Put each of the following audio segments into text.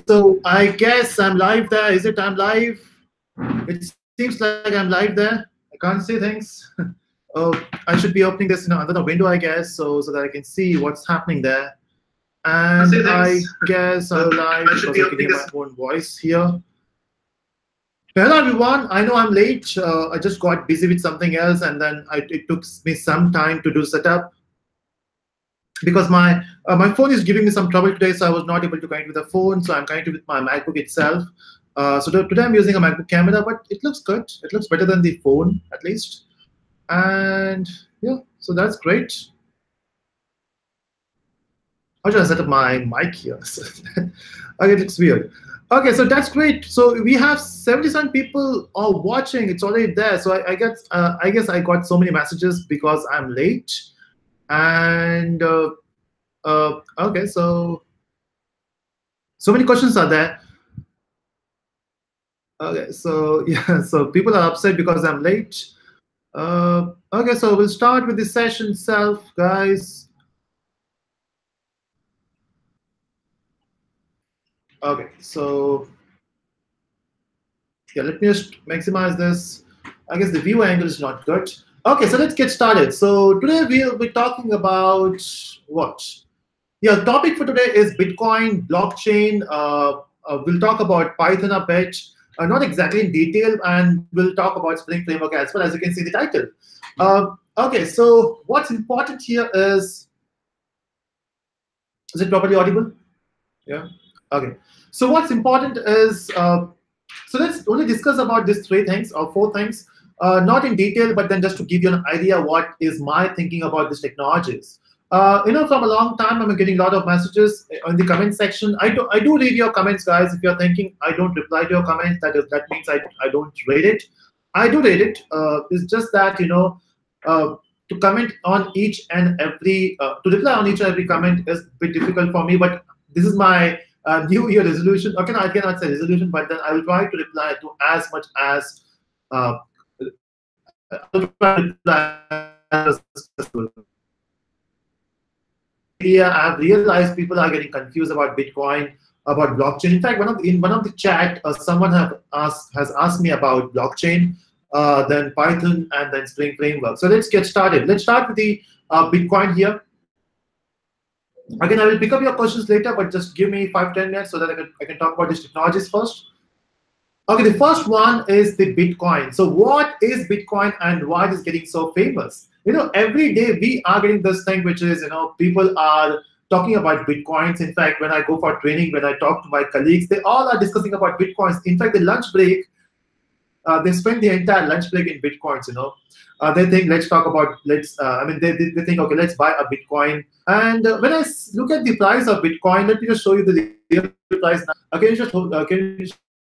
So I guess I'm live there. Is it I'm live? It seems like I'm live there. I can't see things. Oh, I should be opening this in another window, I guess, so that I can see what's happening there. And I guess I'm live because I can hear my own voice here. Hello, everyone. I know I'm late. I just got busy with something else, and then it took me some time to do setup because my phone is giving me some trouble today, so I was not able to connect with the phone. So I'm connected with my MacBook itself. So today I'm using a MacBook camera, but it looks good. It looks better than the phone, at least. And yeah, so that's great. How should I set up my mic here? Okay, it looks weird. Okay, so that's great. So we have 77 people are watching. It's already there. So I guess I got so many messages because I'm late. And okay, so many questions are there. Okay, so yeah, so people are upset because I'm late. Okay, so we'll start with the session itself, guys. Okay, so yeah, let me just maximize this. I guess the view angle is not good. Okay, so let's get started. So today we'll be talking about what? Yeah, the topic for today is Bitcoin, blockchain. We'll talk about Python a bit, not exactly in detail, and we'll talk about Spring Framework as well, as you can see in the title. Okay, so what's important here is it properly audible? Yeah. Okay. So what's important is, so let's only discuss about these three things or four things, not in detail, but then just to give you an idea what is my thinking about these technologies. From a long time, I'm getting a lot of messages in the comment section. I do read your comments, guys. If you're thinking I don't reply to your comments, that means I don't read it. I do read it. It's just that, to comment on each and every, to reply on each and every comment is a bit difficult for me, but this is my New Year resolution. Okay, I cannot say resolution, but then I will try to reply to as much as yeah, I've realized people are getting confused about Bitcoin, about blockchain. In fact, in one of the chat, someone has asked me about blockchain, then Python, and then Spring Framework. So let's get started. Let's start with the Bitcoin here. Again, I will pick up your questions later, but just give me 5-10 minutes so that I can talk about these technologies first. Okay, the first one is the Bitcoin. So what is Bitcoin and why it is getting so famous? Every day we are getting this thing, which is, people are talking about Bitcoins. In fact, when I go for training, when I talk to my colleagues, they all are discussing about Bitcoins. In fact, the lunch break, they spend the entire lunch break in Bitcoins, they think, let's talk about, they think, okay, let's buy a Bitcoin. And when I look at the price of Bitcoin, let me just show you the real price now. Can you just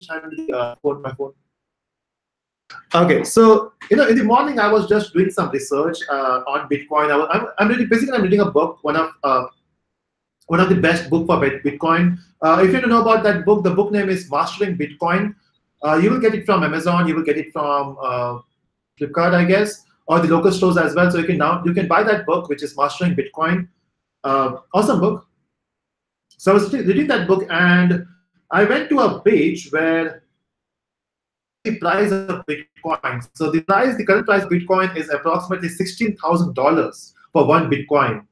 handle my phone? Okay, so in the morning I was just doing some research on Bitcoin. I'm reading a book, one of the best book for Bitcoin. If you don't know about that book, the book name is Mastering Bitcoin. You will get it from Amazon. You will get it from Flipkart, I guess, or the local stores as well. So you can buy that book, which is Mastering Bitcoin. Awesome book. So I was reading that book, and I went to a page where the price of Bitcoin. So the current price of Bitcoin is approximately $16,000 for one Bitcoin.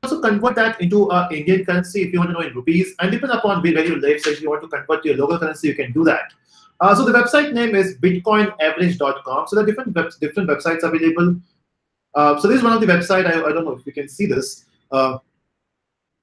Also convert that into Indian currency if you want to know in rupees, and depending upon where you live. So if you want to convert to your local currency, you can do that. So the website name is bitcoinaverage.com. So there are different websites available. So this is one of the website. I don't know if you can see this. So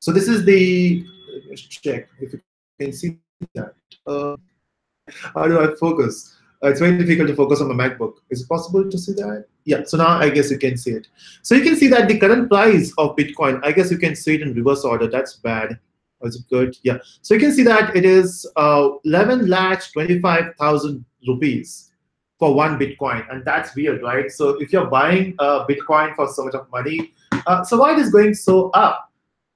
this is the. Let's check if you can see that. How do I focus? It's very difficult to focus on my MacBook. Is it possible to see that? Yeah, so now I guess you can see it. So you can see that the current price of Bitcoin, I guess you can see it in reverse order. That's bad. Or is it good? Yeah. So you can see that it is 11,25,000 rupees for one Bitcoin. And that's weird, right? So if you're buying Bitcoin for so much of money, so why it is going so up?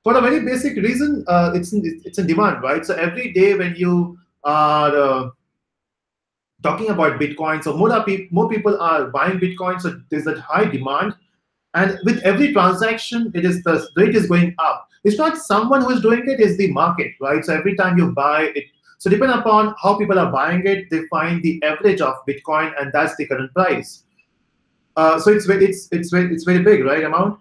For a very basic reason, it's in demand, right? So every day when you are talking about Bitcoin, so more people are buying Bitcoin, so there's that high demand. And with every transaction, it is the rate is going up. It's not someone who is doing it, it's the market, right? So every time you buy it, so depending upon how people are buying it, they find the average of Bitcoin, and that's the current price. So it's very big, right? Amount.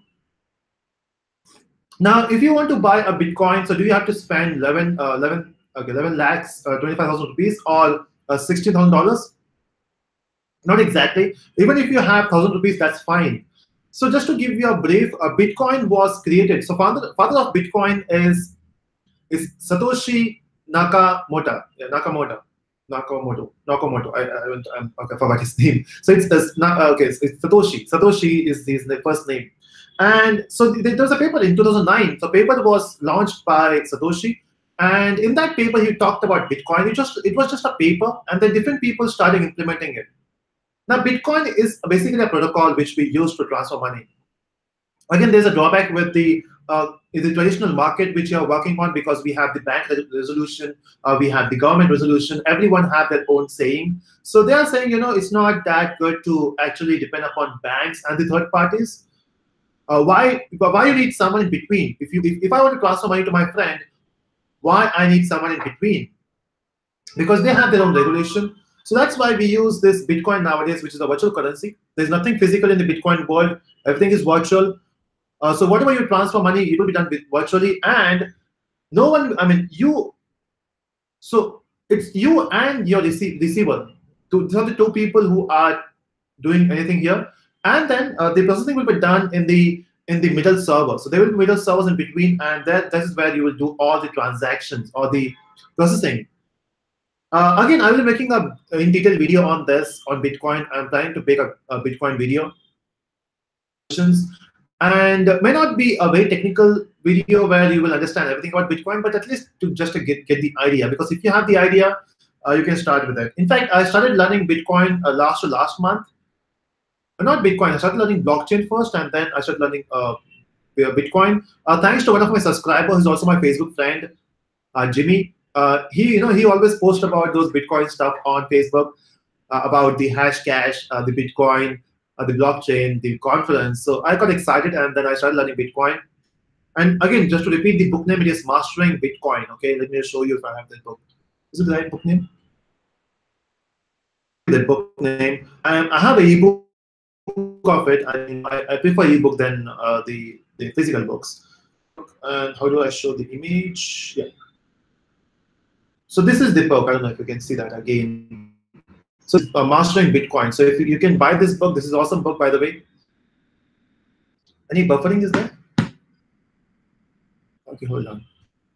Now, if you want to buy a Bitcoin, so do you have to spend 11 lakhs, 25,000 rupees, or $16,000? Not exactly. Even if you have 1,000 rupees, that's fine. So just to give you a brief, Bitcoin was created. So father of Bitcoin is Satoshi Nakamoto. Yeah, Nakamoto. Okay, I forgot his name. So it's Satoshi. Satoshi is the first name. And so there was a paper in 2009. So paper was launched by Satoshi, and in that paper he talked about Bitcoin. It was just a paper, and then different people started implementing it. Now, Bitcoin is basically a protocol which we use to transfer money. Again, there's a drawback with the traditional market which you're working on, because we have the bank resolution, we have the government resolution. Everyone have their own saying. So they are saying, it's not that good to actually depend upon banks and the third parties. Why you need someone in between? If I want to transfer money to my friend, why I need someone in between? Because they have their own regulation. So that's why we use this Bitcoin nowadays, which is a virtual currency. There's nothing physical in the Bitcoin world. Everything is virtual. So whatever you transfer money, it will be done virtually, and no one. I mean, you. So it's you and your receiver. These are the two people who are doing anything here, and then the processing will be done in the middle server. So there will be middle servers in between, and that is where you will do all the transactions or the processing. Again, I will be making a in detail video on this on Bitcoin. I'm planning to make a Bitcoin video, and may not be a very technical video where you will understand everything about Bitcoin, but at least to get the idea. Because if you have the idea, you can start with it. In fact, I started learning Bitcoin last month. Not Bitcoin. I started learning blockchain first, and then I started learning Bitcoin. Thanks to one of my subscribers, who's also my Facebook friend, Jimmy. He always posts about those Bitcoin stuff on Facebook, about the hash cash, the Bitcoin, the blockchain, the conference. So I got excited, and then I started learning Bitcoin. And again, just to repeat the book name, it is Mastering Bitcoin. Okay, let me show you if I have that book. Is it the right book name? The book name. I have an ebook of it. I prefer ebook than the physical books. And how do I show the image? Yeah. So this is the book. I don't know if you can see that again. So Mastering Bitcoin. So if you can buy this book, this is an awesome book, by the way. Any buffering is there? Okay, hold on.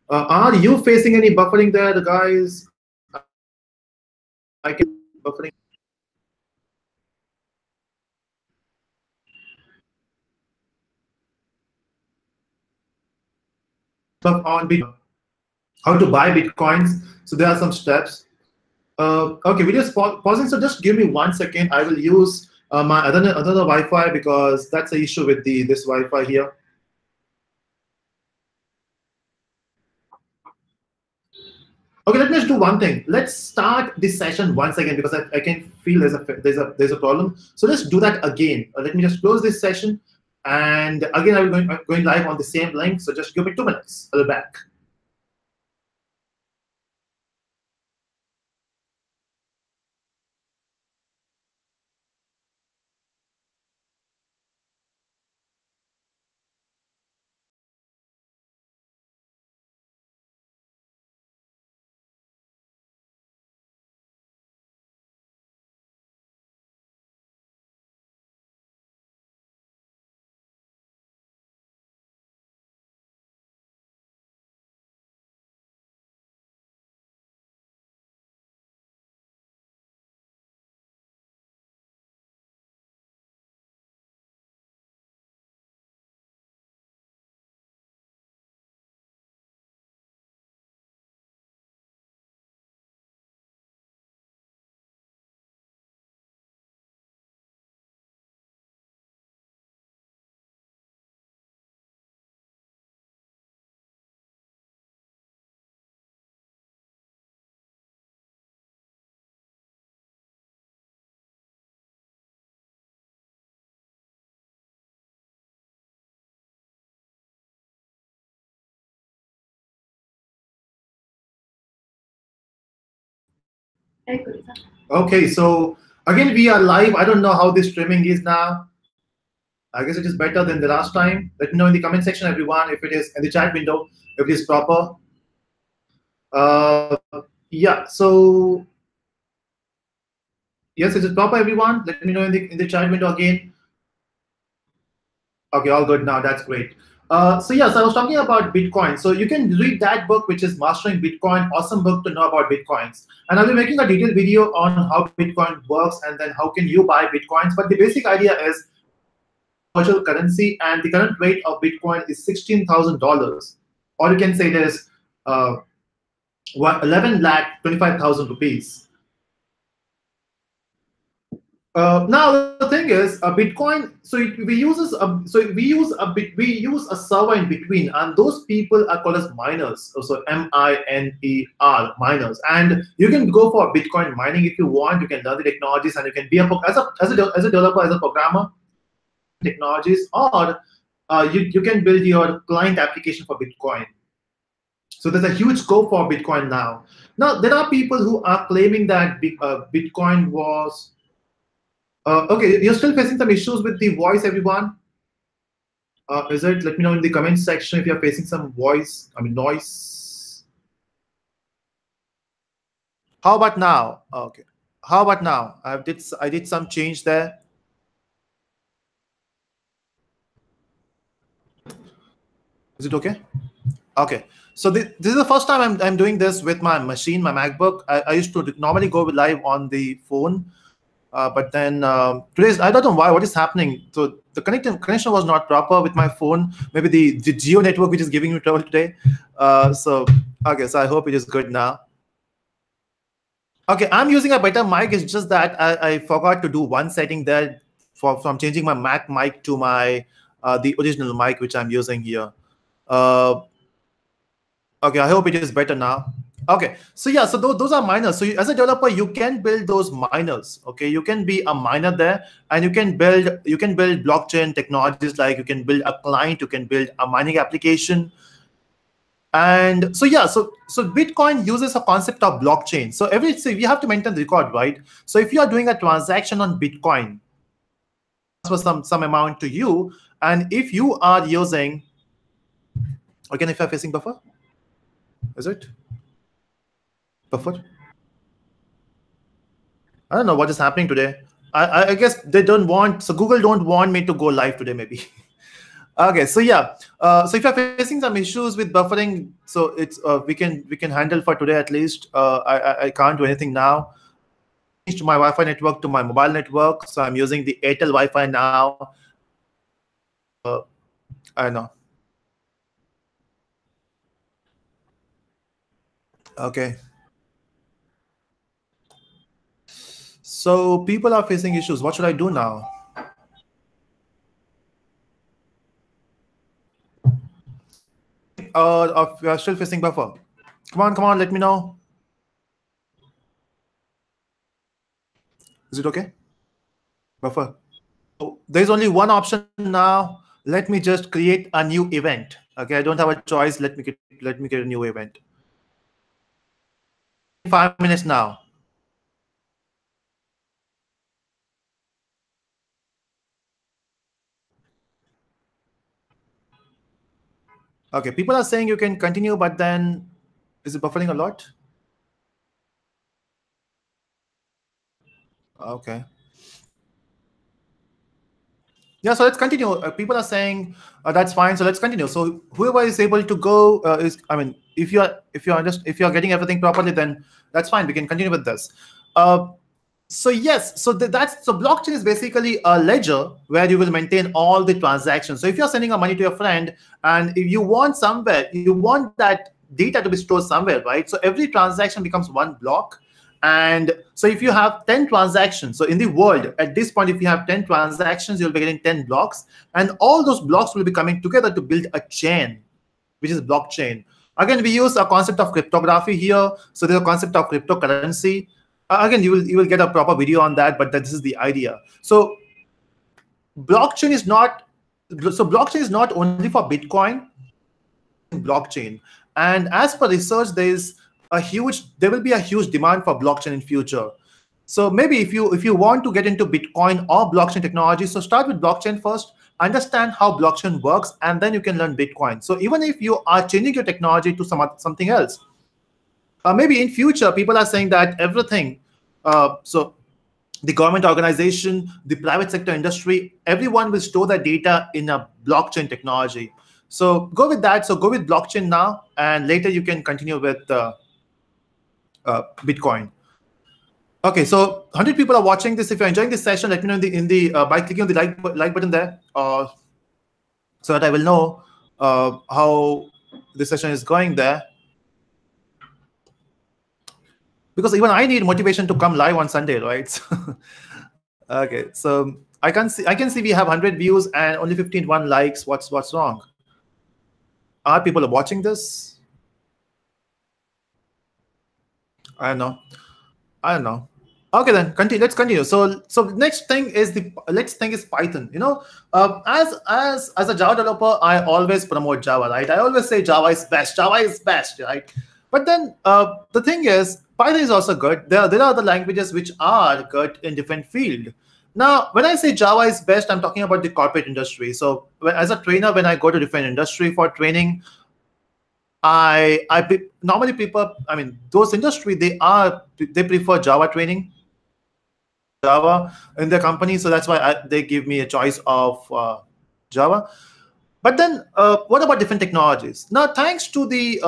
Are you facing any buffering there, the guys? I can buffering. On Bitcoin. How to buy Bitcoins. So there are some steps. Okay, we just pausing. So just give me 1 second. I will use my other Wi-Fi, because that's the issue with this Wi-Fi here. Okay, let me just do one thing. Let's start this session once again, because I can feel there's a problem. So let's do that again. Let me just close this session, and again I'm going live on the same link. So just give me 2 minutes. I'll be back. Okay, so again we are live. I don't know how this streaming is now. I guess it is better than the last time. Let me know in the comment section, everyone, if it is in the chat window, if it is proper. Yeah. So yes, it is proper, everyone. Let me know in the chat window again. Okay, all good now. That's great. So yes, I was talking about Bitcoin. So you can read that book, which is Mastering Bitcoin. Awesome book to know about Bitcoins. And I'll be making a detailed video on how Bitcoin works and then how can you buy Bitcoins. But the basic idea is virtual currency, and the current rate of Bitcoin is $16,000, or you can say it is 11,25,000 rupees. Now the thing is, Bitcoin. So we use a server in between, and those people are called as miners. So MINER, miners. And you can go for Bitcoin mining if you want. You can learn the technologies, and you can be as a developer, as a programmer, technologies, or you can build your client application for Bitcoin. So there's a huge scope for Bitcoin now. Now there are people who are claiming that Bitcoin was. Okay, you're still facing some issues with the voice, everyone. Is it? Let me know in the comment section if you're facing some noise. How about now? Okay. How about now? I did some change there. Is it okay? Okay. So this is the first time I'm doing this with my machine, my MacBook. I used to normally go live on the phone. But then today's, I don't know why, what is happening. So the connection was not proper with my phone. Maybe the Geo network which is giving me trouble today. So okay, so I hope it is good now. Okay, I'm using a better mic. It's just that I forgot to do one setting there from changing my Mac mic to my the original mic which I'm using here. Okay, I hope it is better now. Okay, so yeah, so those are miners. So as a developer, you can build those miners. Okay, you can be a miner there, and you can build blockchain technologies, like you can build a client, you can build a mining application. And so yeah, so Bitcoin uses a concept of blockchain. So you have to maintain the record, right? So if you are doing a transaction on Bitcoin, transfer some amount to you, and if you are using, again, if you're facing buffer, is it buffer? I don't know what is happening today. I guess they don't want, so Google don't want me to go live today, maybe. Okay, so yeah, so if you're facing some issues with buffering, so it's we can handle for today at least. I can't do anything now. Changed my Wi-Fi network to my mobile network, so I'm using the Airtel Wi-Fi now. I know. Okay. So people are facing issues. What should I do now? We are still facing buffer. Come on, let me know. Is it okay? Buffer. So there's only one option now. Let me just create a new event. Okay, I don't have a choice. Let me create a new event. 5 minutes now. Okay, people are saying you can continue, but then is it buffering a lot? Okay. Yeah, so let's continue. People are saying that's fine, so let's continue. So whoever is able to go if you're getting everything properly, then that's fine. We can continue with this. So yes, so blockchain is basically a ledger where you will maintain all the transactions. So if you're sending a money to your friend, and if you want that data to be stored somewhere, right? So every transaction becomes one block. And so if you have 10 transactions, so in the world at this point, if you have 10 transactions, you'll be getting 10 blocks, and all those blocks will be coming together to build a chain, which is blockchain. Again, we use a concept of cryptography here. So there's a concept of cryptocurrency. Again, you will get a proper video on that, but this is the idea. So blockchain is not only for Bitcoin. Blockchain, and as per research, there's there will be a huge demand for blockchain in future. So maybe if you want to get into Bitcoin or blockchain technology, so start with blockchain first, understand how blockchain works, and then you can learn Bitcoin. So even if you are changing your technology to something else, maybe in future people are saying that everything, so the government organization, the private sector industry, everyone will store their data in a blockchain technology. So go with that. So go with blockchain now, and later you can continue with Bitcoin. Okay, so 100 people are watching this. If you're enjoying this session, let me know in the by clicking on the like button there, so that I will know how the session is going there. Because even I need motivation to come live on Sunday, right? Okay, so I can see we have 100 views and only 15 likes. What's wrong? Are people watching this? I don't know. Okay, then let's continue. So next thing is Python. As a Java developer, I always promote Java, right? I always say Java is best, right? But then the thing is, Python is also good. There are other languages which are good in different field. Now, when I say Java is best, I'm talking about the corporate industry. So as a trainer, when I go to different industry for training, normally people, I mean, those industry, they prefer Java training, Java in their company. So that's why they give me a choice of Java. But then what about different technologies? Now, thanks to the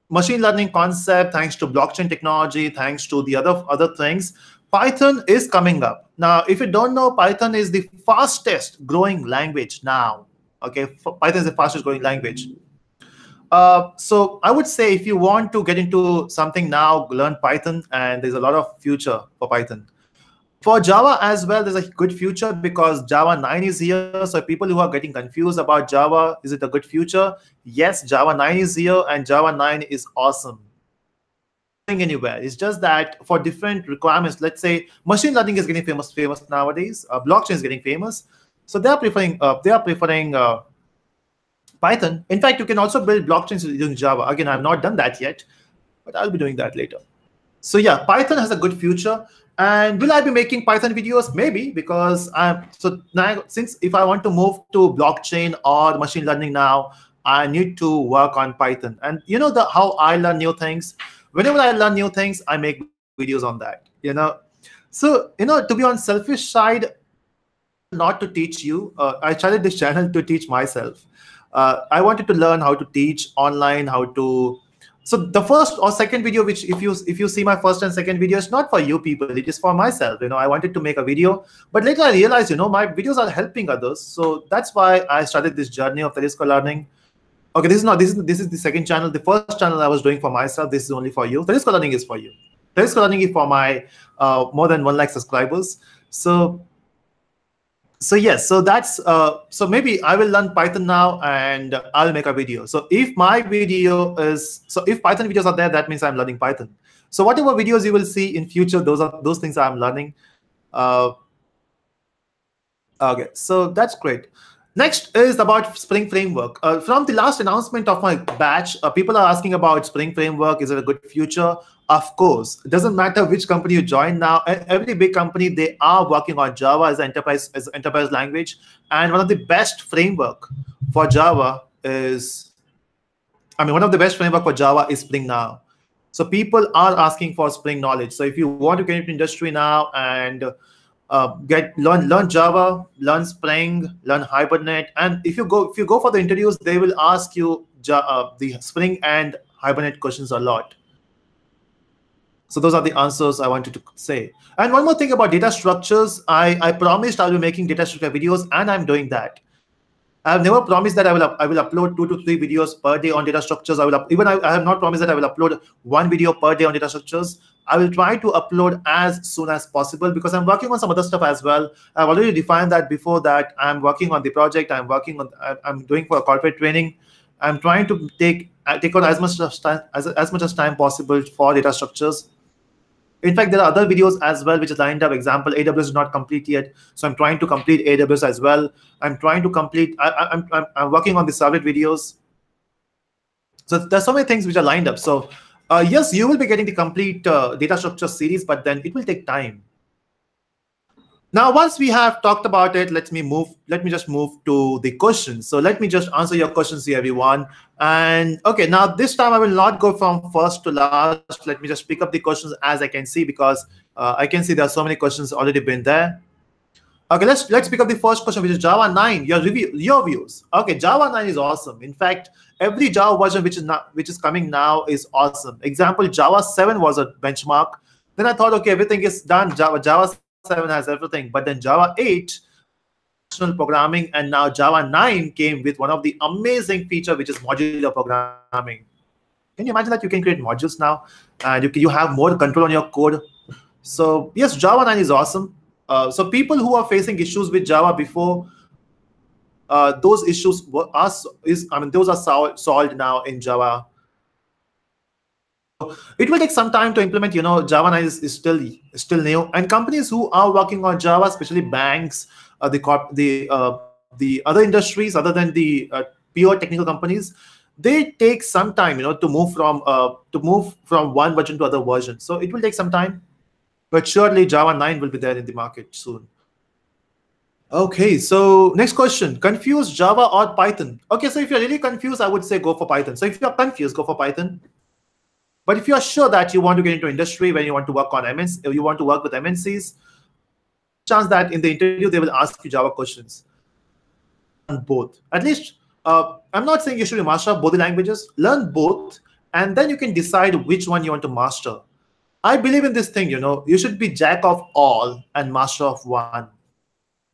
machine learning concept, thanks to blockchain technology, thanks to the other things, Python is coming up. Now, if you don't know, Python is the fastest growing language now. Okay, Python is the fastest growing language. So I would say if you want to get into something now, learn Python, and there's a lot of future for Python. For Java as well, there's a good future because Java 9 is here. So people who are getting confused about Java, is it a good future? Yes, Java 9 is here, and Java 9 is awesome. Anywhere. It's just that for different requirements, let's say machine learning is getting famous nowadays. Blockchain is getting famous, so they are preferring Python. In fact, you can also build blockchains using Java. Again, I've not done that yet, but I'll be doing that later. So yeah, Python has a good future. And will I be making Python videos? Maybe, because since if I want to move to blockchain or machine learning now, I need to work on Python. And you know how I learn new things. Whenever I learn new things, I make videos on that. So to be on selfish side, not to teach you. I started this channel to teach myself. I wanted to learn how to teach online, how to. So the first or second video, which if you see my first and second video, is not for you people. It is for myself. I wanted to make a video, but later I realized, my videos are helping others. So that's why I started this journey of Telusko learning. Okay, this is the second channel. The first channel I was doing for myself. This is only for you. Telusko learning is for you. Telusko learning is for my more than 1 lakh subscribers. So yes, so that's so maybe I will learn Python now and I'll make a video. So if my video is if Python videos are there, that means I'm learning Python. So whatever videos you will see in future, those things I'm learning. Okay, so that's great. Next is about Spring Framework. From the last announcement of my batch, people are asking about Spring Framework. Is it a good future? Of course. It doesn't matter which company you join now. Every big company, they are working on Java as an enterprise language. And one of the best framework for Java is, one of the best framework for Java is Spring now. So people are asking for Spring knowledge. So if you want to get into industry now and learn Java, learn Spring, learn Hibernate, and if you go for the interviews, they will ask you the Spring and Hibernate questions a lot. So those are the answers I wanted to say. And one more thing about data structures, I promised I'll be making data structure videos, and I'm doing that. I've never promised that I will upload 2 to 3 videos per day on data structures. I have not promised that I will upload 1 video per day on data structures. I will try to upload as soon as possible because I'm working on some other stuff as well. I've already defined that before that. I'm working on the project. I'm doing for a corporate training. I'm trying to take out as much time possible for data structures. In fact, there are other videos as well which is lined up. Example, AWS is not complete yet, so I'm trying to complete AWS as well. I'm trying to complete. I'm working on the servlet videos. So there's so many things which are lined up. So Yes, you will be getting the complete data structure series, but then it will take time. Now, once we have talked about it, let me just move to the questions. So let me just answer your questions here, everyone. And okay, now this time I will not go from first to last. Let me just pick up the questions as I can see, because I can see there are so many questions already been there. Okay, let's pick up the first question, which is Java 9. Your views. Okay, Java 9 is awesome. In fact, every Java version which is coming now is awesome. Example, Java 7 was a benchmark. Then I thought, okay, everything is done. Java 7 has everything. But then Java 8 functional programming, and now Java 9 came with one of the amazing feature, which is modular programming. Can you imagine that you can create modules now, and you have more control on your code? So yes, Java 9 is awesome. So people who are facing issues with Java before, those issues those are solved now in Java. It will take some time to implement. Java 9 is still new, and companies who are working on Java, especially banks, the other industries other than the pure technical companies, they take some time, to move from one version to other version. So it will take some time, but surely Java 9 will be there in the market soon. Okay, so next question: confused Java or Python? Okay, so if you're really confused, I would say go for Python. So if you're confused, go for Python. But if you're sure that you want to get into industry, when you want to work on MNCs, you want to work with MNCs, chance that in the interview they will ask you Java questions. On both, at least. I'm not saying you should master both the languages. Learn both, and then you can decide which one you want to master. I believe in this thing. You should be jack of all and master of one.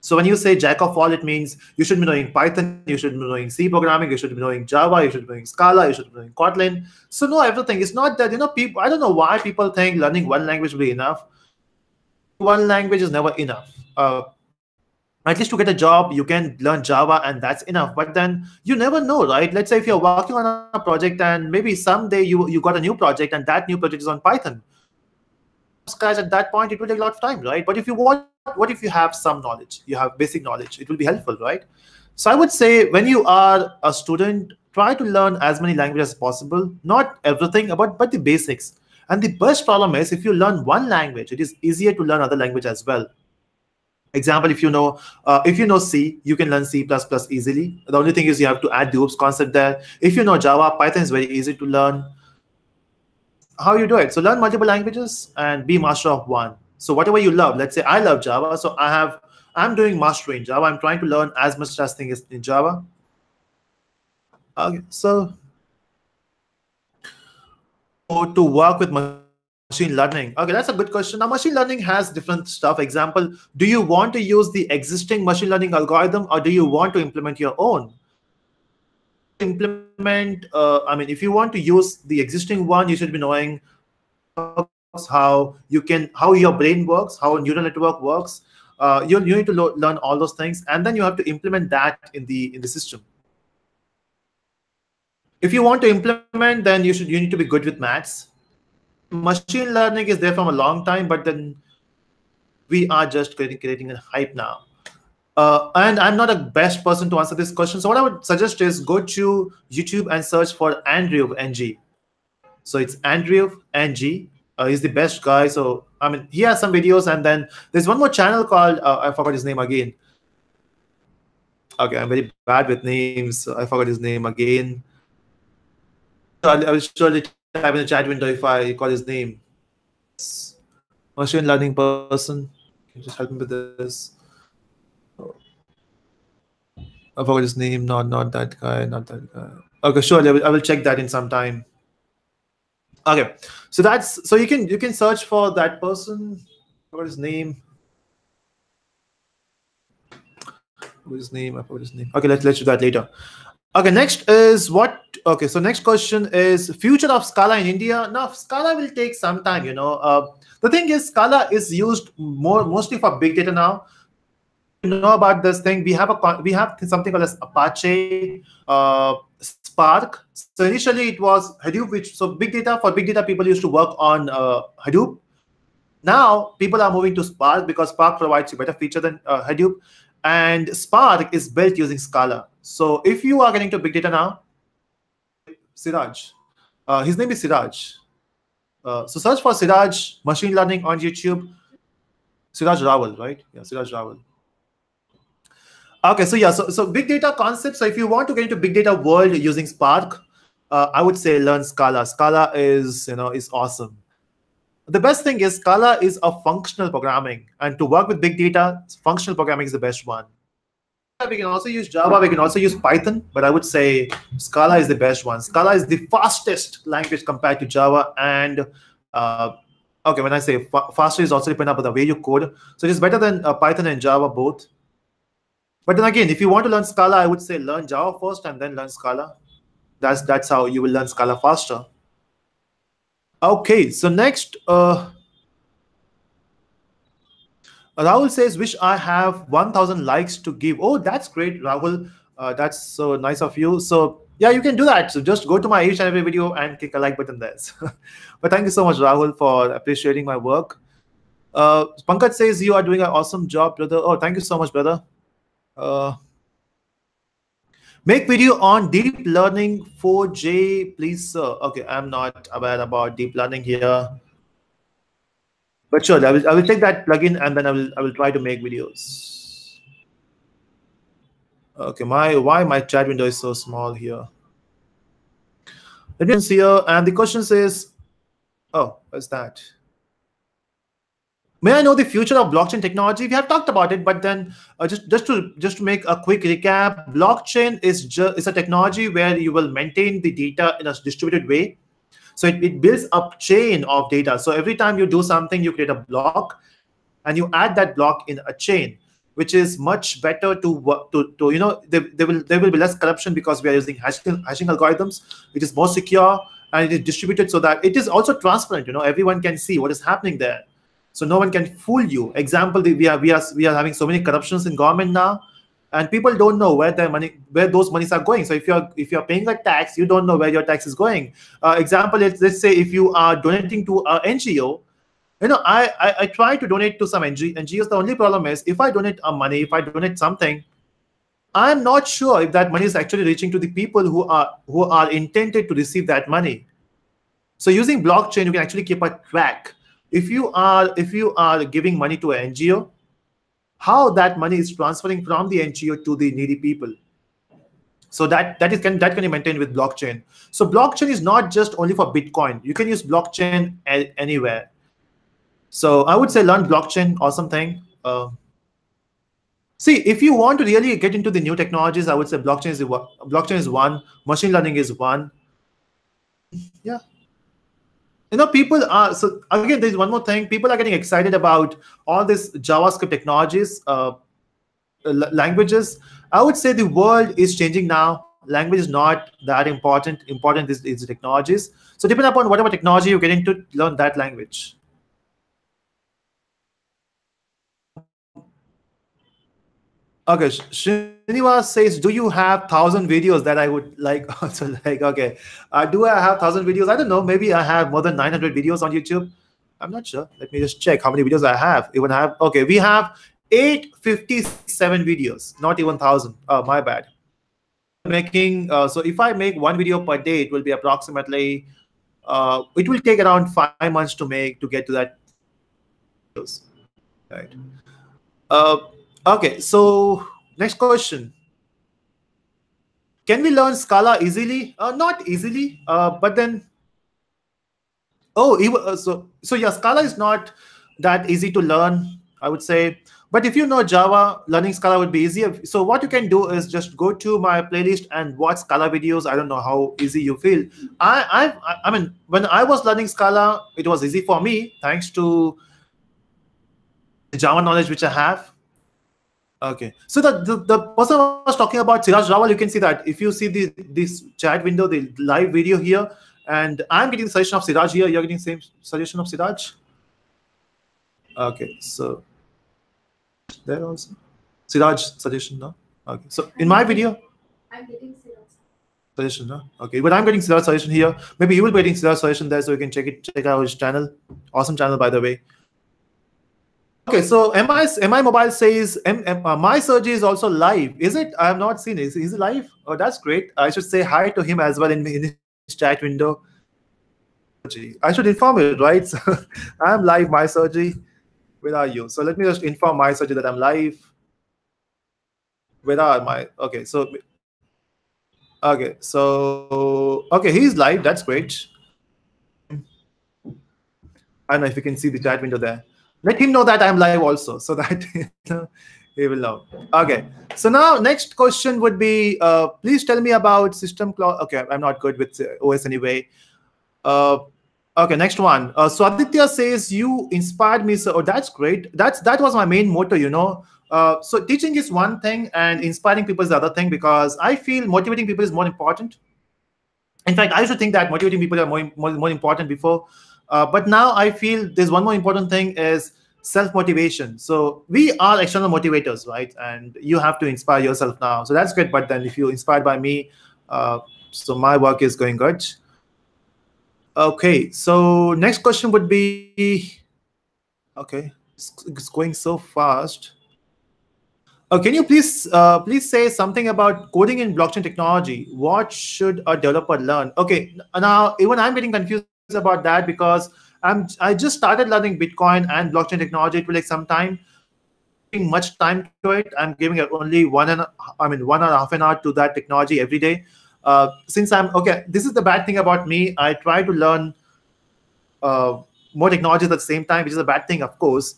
So when you say jack of all, it means you should be knowing Python, you should be knowing C programming, you should be knowing Java, you should be knowing Scala, you should be knowing Kotlin. So know everything. It's not that, people, I don't know why people think learning one language will be enough. One language is never enough. At least to get a job, you can learn Java and that's enough. But then you never know, right? Let's say if you're working on a project and maybe someday you got a new project and that new project is on Python. Scratch at that point, it will take a lot of time, right? But what if you have some knowledge, you have basic knowledge, it will be helpful, right? So I would say when you are a student, try to learn as many languages as possible, not everything, but the basics. And the best problem is if you learn one language, it is easier to learn other language as well. Example, if you know C, you can learn C++ easily. The only thing is you have to add the OOPS concept there. If you know Java, Python is very easy to learn. How you do it? So learn multiple languages and be master of one. So whatever you love, let's say I love Java, so I'm doing mastery in Java. I'm trying to learn as much as things in Java. Okay, so to work with machine learning. Okay, that's a good question. Now, machine learning has different stuff. Example, do you want to use the existing machine learning algorithm or do you want to implement your own? If you want to use the existing one, you should be knowing how your brain works, how a neural network works. You need to learn all those things, and then you have to implement that in the system. If you want to implement, then you need to be good with maths. Machine learning is there from a long time, but then we are just creating a hype now. And I'm not a best person to answer this question. So what I would suggest is go to YouTube and search for Andrew NG. So it's Andrew NG. He's the best guy. So he has some videos, and then there's one more channel called I forgot his name again. Okay, I'm very bad with names. So I forgot his name again. I will surely type in the chat window if I call his name. Machine learning person. Can you just help me with this? I forgot his name. Not that guy. Not that guy. Okay, surely I will check that in some time. Okay, so you can search for that person. I forgot his name. I forgot his name. Okay, let's do that later. Okay, next is what? Okay, so next question is future of Scala in India. Now, Scala will take some time. The thing is, Scala is used mostly for big data now. You know about this thing? We have something called as Apache Spark. So initially it was Hadoop, for big data people used to work on Hadoop. Now people are moving to Spark because Spark provides a better feature than Hadoop, and Spark is built using Scala. So if you are getting to big data now, Siraj, his name is Siraj. So search for Siraj machine learning on YouTube. Siraj Rawal, right? Yeah, Siraj Rawal. Okay, so yeah, so big data concepts. So if you want to get into big data world using Spark, I would say learn Scala. Scala is is awesome. The best thing is Scala is a functional programming, and to work with big data, functional programming is the best one. We can also use Java, we can also use Python, but I would say Scala is the best one. Scala is the fastest language compared to Java, and okay, when I say faster is also dependent upon the way you code. So it is better than Python and Java both. But then again, if you want to learn Scala, I would say learn Java first and then learn Scala. That's how you will learn Scala faster. Okay, so next, Rahul says, wish I have 1,000 likes to give. Oh, that's great, Rahul. That's so nice of you. So yeah, you can do that. So just go to my each and every video and click a like button there. But thank you so much, Rahul, for appreciating my work. Pankaj says, you are doing an awesome job, brother. Oh, thank you so much, brother. Make video on deep learning 4J, please, sir. Okay, I'm not aware about deep learning here. But sure, I will take that plugin and then I will try to make videos. Okay, why my chat window is so small here? Let me see here, and the question says, oh, what's that? May I know the future of blockchain technology? We have talked about it, but then just to make a quick recap, blockchain is a technology where you will maintain the data in a distributed way. So it builds up chain of data. So every time you do something, you create a block, and you add that block in a chain, which is much better there will be less corruption because we are using hashing algorithms, which is more secure, and it is distributed so that it is also transparent. Everyone can see what is happening there. So no one can fool you. Example, we are having so many corruptions in government now, and people don't know where those monies are going. So if you're paying a tax, you don't know where your tax is going. Example, let's say if you are donating to an NGO, I try to donate to some NGOs. The only problem is if I donate money, if I donate something, I'm not sure if that money is actually reaching to the people who are intended to receive that money. So using blockchain, you can actually keep a track. If you are giving money to an NGO, how that money is transferring from the NGO to the needy people. So that can be maintained with blockchain. So blockchain is not just only for Bitcoin. You can use blockchain anywhere. So I would say learn blockchain, awesome thing. See, if you want to really get into the new technologies, I would say blockchain is one, machine learning is one. Yeah. People are, so again, there's one more thing. People are getting excited about all these JavaScript technologies, languages. I would say the world is changing now. Language is not that important. Important is the technologies. So depending upon whatever technology you get into, learn that language. Okay, Srinivas says, do you have 1,000 videos that I would like also like? Okay, do I have 1,000 videos? I don't know. Maybe I have more than 900 videos on YouTube. I'm not sure. Let me just check how many videos I have. Okay, we have 857 videos, not even 1,000. Oh, my bad. Making so if I make one video per day, it will be approximately it will take around 5 months to get to that. Right. Okay, so next question. Can we learn Scala easily? Not easily, but then, so yeah, Scala is not that easy to learn, I would say. But if you know Java, learning Scala would be easier. So what you can do is just go to my playlist and watch Scala videos. I don't know how easy you feel. I mean, when I was learning Scala, it was easy for me thanks to the Java knowledge which I have. Okay, so the person was talking about Siraj Rawal. You can see that if you see this chat window, the live video here, and I'm getting the suggestion of Siraj here. You're getting the same suggestion of Siraj. Okay, so there also Siraj suggestion, no? Okay, so in my video, I'm getting Siraj suggestion, no? Okay, but I'm getting Siraj suggestion here. Maybe you will be getting Siraj suggestion there, so you can check out his channel. Awesome channel, by the way. Okay, so MI Mobile says my surgery is also live. Is it? I have not seen it. Is it live? Oh, that's great. I should say hi to him as well in his chat window. I should inform you, right? So I'm live, my surgery. Where are you? So let me just inform my surgery that I'm live. Where are my? Okay, he's live. That's great. I don't know if you can see the chat window there. Let him know that I'm live also, so that he will know. Okay. So now next question would be, please tell me about system clock. Okay, I'm not good with OS anyway. Uh, okay, next one. So Aditya says you inspired me. So that's great. That was my main motto. So teaching is one thing, and inspiring people is the other thing, because I feel motivating people is more important. In fact, I used to think that motivating people are more important before, but now I feel there's one more important thing is self-motivation. So we are external motivators, right? And you have to inspire yourself now. So that's good. But then if you're inspired by me, so my work is going good. Okay, so next question would be, okay, it's going so fast. Can you please say something about coding in blockchain technology? What should a developer learn? Okay, now even I'm getting confused about that, because I just started learning Bitcoin and blockchain technology. It will take some time. Giving much time to it. I'm giving it only 1.5 hour to that technology every day. Since this is the bad thing about me. I try to learn more technologies at the same time, which is a bad thing, of course.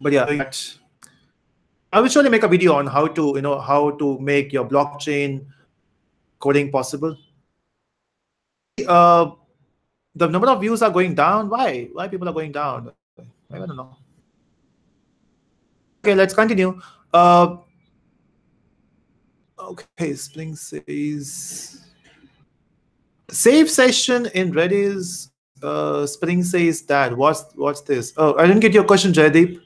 But yeah, I will surely make a video on how to make your blockchain coding possible. The number of views are going down. Why? Why people are going down? I don't know. Okay, let's continue. Okay, Spring says save session in Redis. Spring says that. What's this? Oh, I didn't get your question, Jaydeep.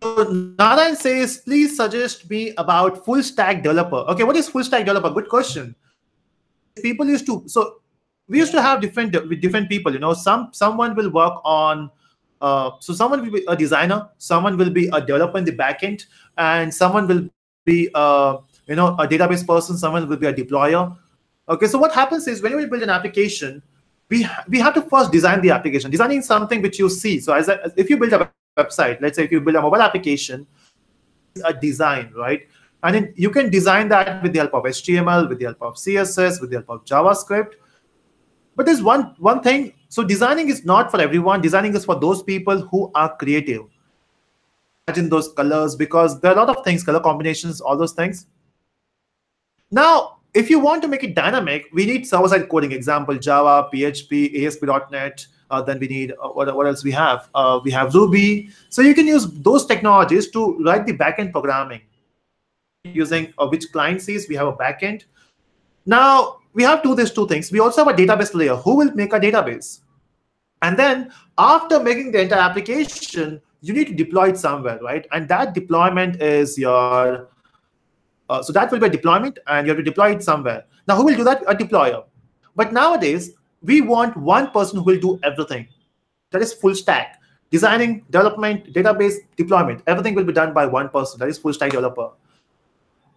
Narayan says, please suggest me about full stack developer. Okay, what is full stack developer? Good question. People used to, so we used to have different people. Someone will work on, so someone will be a designer, someone will be a developer in the backend, and someone will be a database person, someone will be a deployer. Okay, so what happens is when we build an application, we have to first design the application. Designing something which you see. So if you build a website, let's say if you build a mobile application, a design, right? And then you can design that with the help of HTML, with the help of CSS, with the help of JavaScript. But there's one thing. So designing is not for everyone. Designing is for those people who are creative. Imagine those colors, because there are a lot of things, color combinations, all those things. Now, if you want to make it dynamic, we need server-side coding. Example, Java, PHP, ASP.NET. Then we need, what else we have? We have Ruby. So you can use those technologies to write the backend programming. Using which client sees, we have a backend. Now, we have these two things. We also have a database layer. Who will make a database? And then after making the entire application, you need to deploy it somewhere, right? And that deployment is your, so that will be a deployment, and you have to deploy it somewhere. Now, who will do that? A deployer. But nowadays, we want one person who will do everything. That is full stack. Designing, development, database, deployment. Everything will be done by one person. That is full stack developer.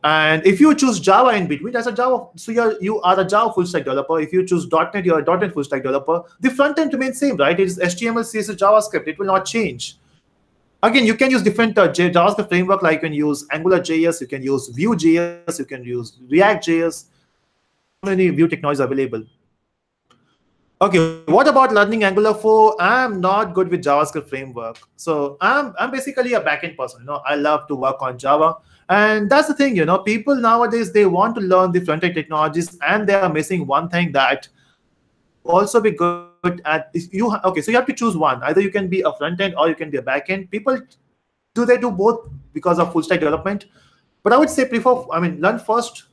And if you choose Java in between, that's a Java. So you are a Java full stack developer. If you choose .NET, you're a .NET full stack developer. The front end remains same, right? It is HTML, CSS, JavaScript. It will not change. Again, you can use different JavaScript framework, like you can use AngularJS, you can use Vue.js, you can use React.js. So many Vue technologies available. Okay, what about learning Angular 4? I'm not good with JavaScript framework. So I'm basically a backend person. I love to work on Java. And that's the thing, people nowadays, they want to learn the front-end technologies, and they are missing one thing that also be good at. Okay, so you have to choose one. Either you can be a front-end or you can be a backend. People they do both because of full stack development. But I would say learn first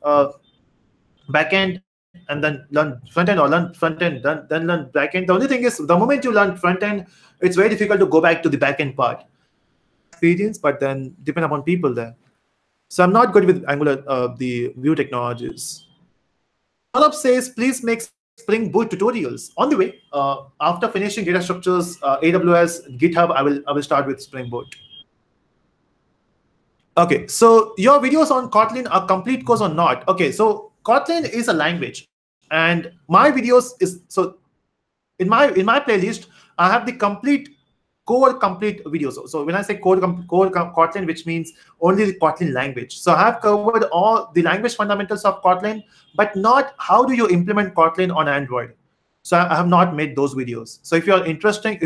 backend, and then learn front-end, or learn front-end, then learn backend. The only thing is, the moment you learn front-end, it's very difficult to go back to the backend part. Experience, but then depend upon people there. So I'm not good with Angular, the Vue technologies. Saurabh says, please make Spring Boot tutorials. On the way, after finishing data structures, AWS, GitHub, I will start with Spring Boot. Okay, so your videos on Kotlin are complete course or not? Okay, so Kotlin is a language, and my videos is so in my playlist I have the complete videos. So when I say core Kotlin, which means only the Kotlin language. So I have covered all the language fundamentals of Kotlin, but not how do you implement Kotlin on Android. So I have not made those videos. So if you're interested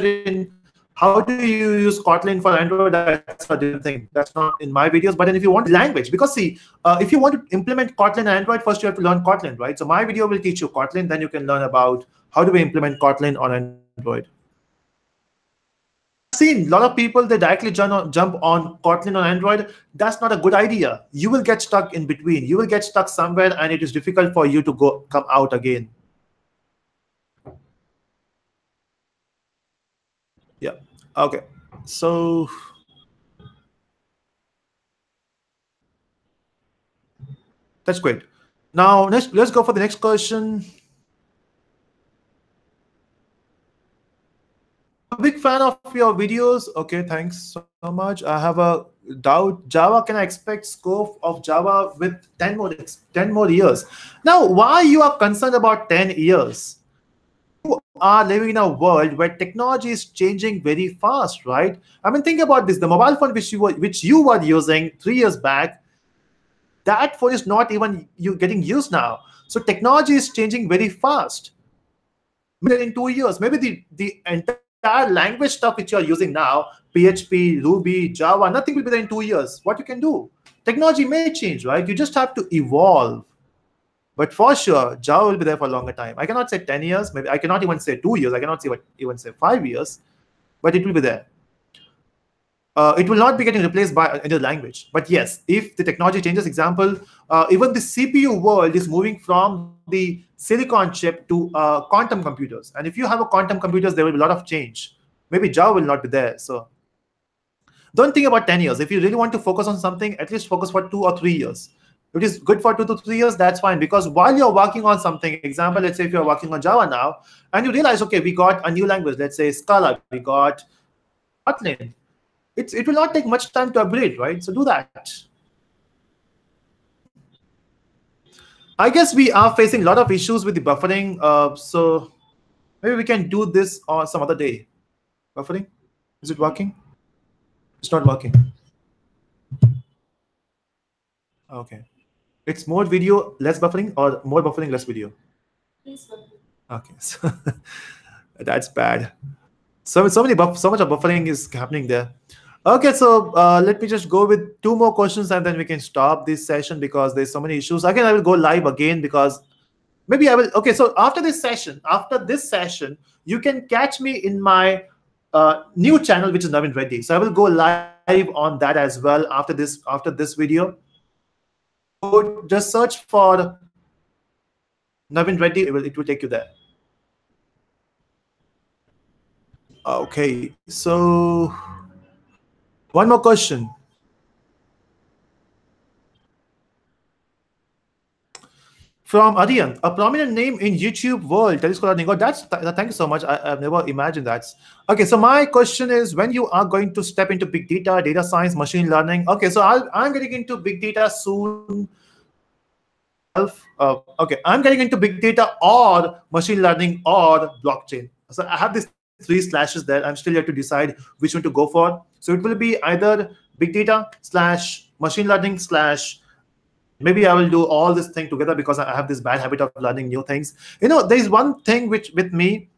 in how do you use Kotlin for Android, that's a different thing. That's not in my videos. But then if you want language, because see, if you want to implement Kotlin on Android, first you have to learn Kotlin, right? So my video will teach you Kotlin, then you can learn about how do we implement Kotlin on Android. I've seen a lot of people, they directly jump on Kotlin on Android. That's not a good idea. You will get stuck in between. You will get stuck somewhere, and it is difficult for you to come out again. Yeah. Okay. So that's great. Now let's go for the next question. A big fan of your videos. Okay, thanks so much. I have a doubt. Java, can I expect scope of Java with 10 more years? Now, why you are concerned about 10 years? You are living in a world where technology is changing very fast, right? I mean, think about this. The mobile phone which you were using 3 years back, that phone is not even you getting used now. So technology is changing very fast. Maybe in 2 years, maybe the entire language stuff which you are using now, PHP, Ruby, Java, nothing will be there in 2 years. What you can do? Technology may change, right? You just have to evolve. But for sure, Java will be there for a longer time. I cannot say 10 years. Maybe I cannot even say 2 years. I cannot even say 5 years. But it will be there. It will not be getting replaced by another language. But yes, if the technology changes, example, even the CPU world is moving from the silicon chip to quantum computers. And if you have a quantum computers, there will be a lot of change. Maybe Java will not be there. So don't think about 10 years. If you really want to focus on something, at least focus for 2 or 3 years. If it is good for 2 to 3 years, that's fine. Because while you're working on something, example, let's say if you're working on Java now, and you realize, okay, we got a new language, let's say Scala, we got Kotlin. It will not take much time to upgrade, right? So do that. I guess we are facing a lot of issues with the buffering. So maybe we can do this on some other day. Buffering? Is it working? It's not working. Okay. It's more video, less buffering, or more buffering, less video? Okay. So that's bad. So much of buffering is happening there. Okay, so let me just go with 2 more questions and then we can stop this session because there's so many issues. Again, I will go live again because maybe I will. Okay, so after this session, you can catch me in my new channel, which is Navin Reddy. So I will go live on that as well after this video. So just search for Navin Reddy. It will take you there. Okay, so one more question. From Aryan, a prominent name in YouTube world, Telusko Hindi. Thank you so much. I've never imagined that. Okay, so my question is, when you are going to step into big data science, machine learning? Okay, so I'm getting into big data soon. Okay, I'm getting into big data or machine learning or blockchain. So I have these 3 slashes there. I'm still yet to decide which one to go for. So it will be either big data / machine learning / maybe I will do all this thing together because I have this bad habit of learning new things. There's one thing which with me,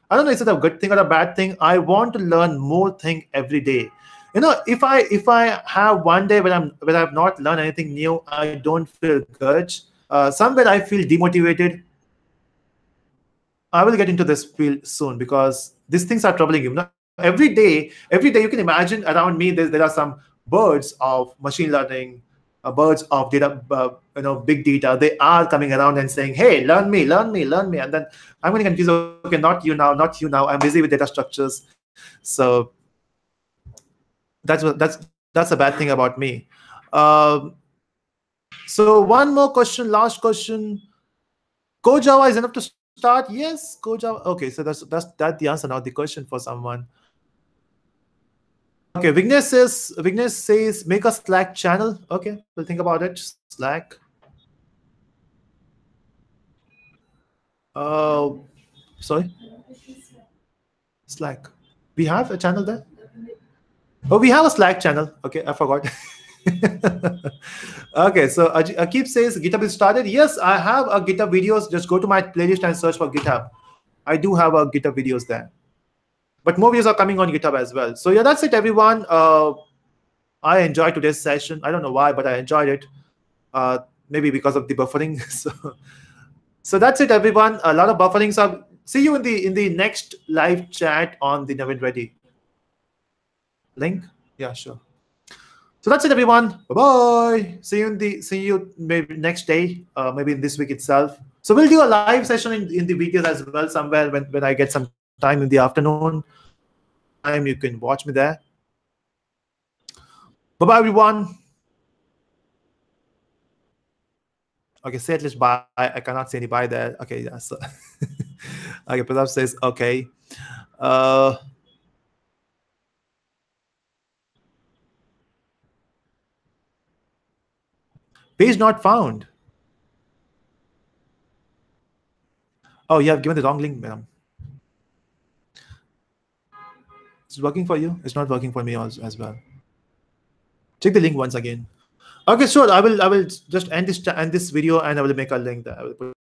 I don't know, is it a good thing or a bad thing? I want to learn more thing every day. If I have one day where I've not learned anything new, I don't feel good. Somewhere I feel demotivated. I will get into this field soon because these things are troubling you. Every day you can imagine around me there are some birds of machine learning, birds of data, big data. They are coming around and saying, "Hey, learn me," and then I'm going to confuse. Okay, not you now. I'm busy with data structures. So that's a bad thing about me. So one more question, last question. Core Java is enough to start? Yes, Core Java. Okay, so that's the answer now. The question for someone. Okay, Vignesh says make a Slack channel. Okay, we'll think about it. Slack. Sorry. Slack. We have a channel there. Oh, we have a Slack channel. Okay, I forgot. Okay, so Akib says GitHub is started. Yes, I have a GitHub videos. Just go to my playlist and search for GitHub. I do have a GitHub videos there. But more videos are coming on GitHub as well. So yeah, that's it, everyone. I enjoyed today's session. I don't know why, but I enjoyed it. Maybe because of the buffering. So that's it, everyone. A lot of buffering. So see you in the next live chat on the Navin Reddy link. Yeah, sure. So that's it, everyone. Bye-bye. See you maybe next day, maybe in this week itself. So we'll do a live session in the weekends as well somewhere when I get some time in the afternoon. You can watch me there. Bye-bye, everyone. Okay, say at least bye. I cannot say any bye there. Okay, yeah. So okay, Pratap says okay. Page not found. Oh, you have given the wrong link, madam. It's working for you. It's not working for me as well. Check the link once again. Okay, sure. I will just end this video and I will make a link there. I will put